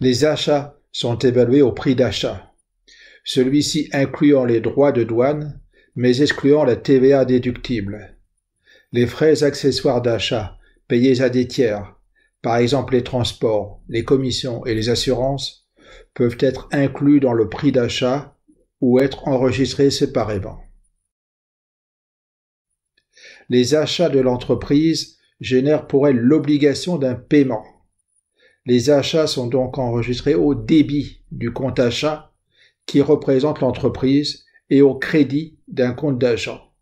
Les achats sont évalués au prix d'achat, celui-ci incluant les droits de douane, mais excluant la TVA déductible. Les frais accessoires d'achat payés à des tiers, par exemple les transports, les commissions et les assurances, peuvent être inclus dans le prix d'achat ou être enregistrés séparément. Les achats de l'entreprise génèrent pour elle l'obligation d'un paiement. Les achats sont donc enregistrés au débit du compte achat qui représente l'entreprise et au crédit d'un compte d'agent.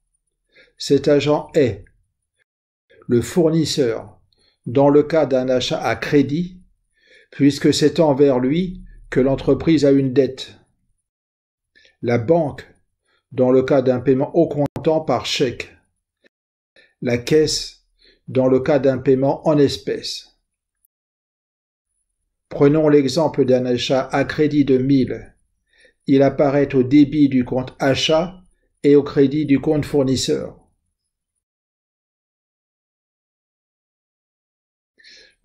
Cet agent est le fournisseur dans le cas d'un achat à crédit, puisque c'est envers lui que l'entreprise a une dette. La banque dans le cas d'un paiement au comptant par chèque. La caisse dans le cas d'un paiement en espèces. Prenons l'exemple d'un achat à crédit de 1000. Il apparaît au débit du compte achat et au crédit du compte fournisseur.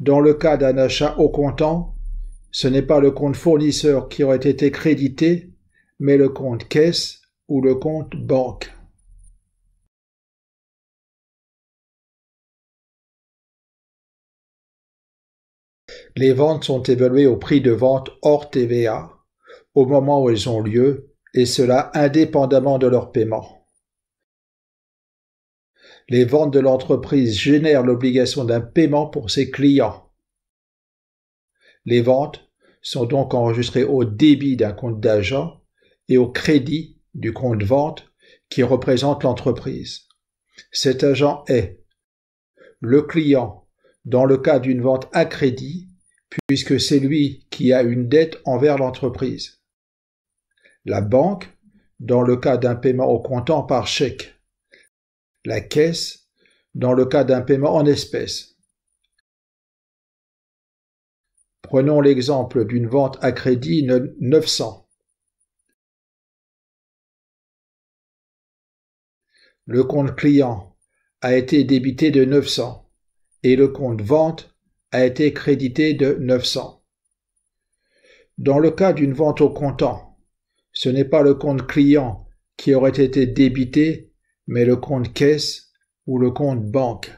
Dans le cas d'un achat au comptant, ce n'est pas le compte fournisseur qui aurait été crédité, mais le compte caisse ou le compte banque. Les ventes sont évaluées au prix de vente hors TVA, au moment où elles ont lieu, et cela indépendamment de leur paiement. Les ventes de l'entreprise génèrent l'obligation d'un paiement pour ses clients. Les ventes sont donc enregistrées au débit d'un compte d'agent et au crédit du compte vente qui représente l'entreprise. Cet agent est le client dans le cas d'une vente à crédit, puisque c'est lui qui a une dette envers l'entreprise. La banque dans le cas d'un paiement au comptant par chèque. La caisse dans le cas d'un paiement en espèces. Prenons l'exemple d'une vente à crédit de 900. Le compte client a été débité de 900 et le compte vente a été crédité de 900. Dans le cas d'une vente au comptant, ce n'est pas le compte client qui aurait été débité, mais le compte caisse ou le compte banque.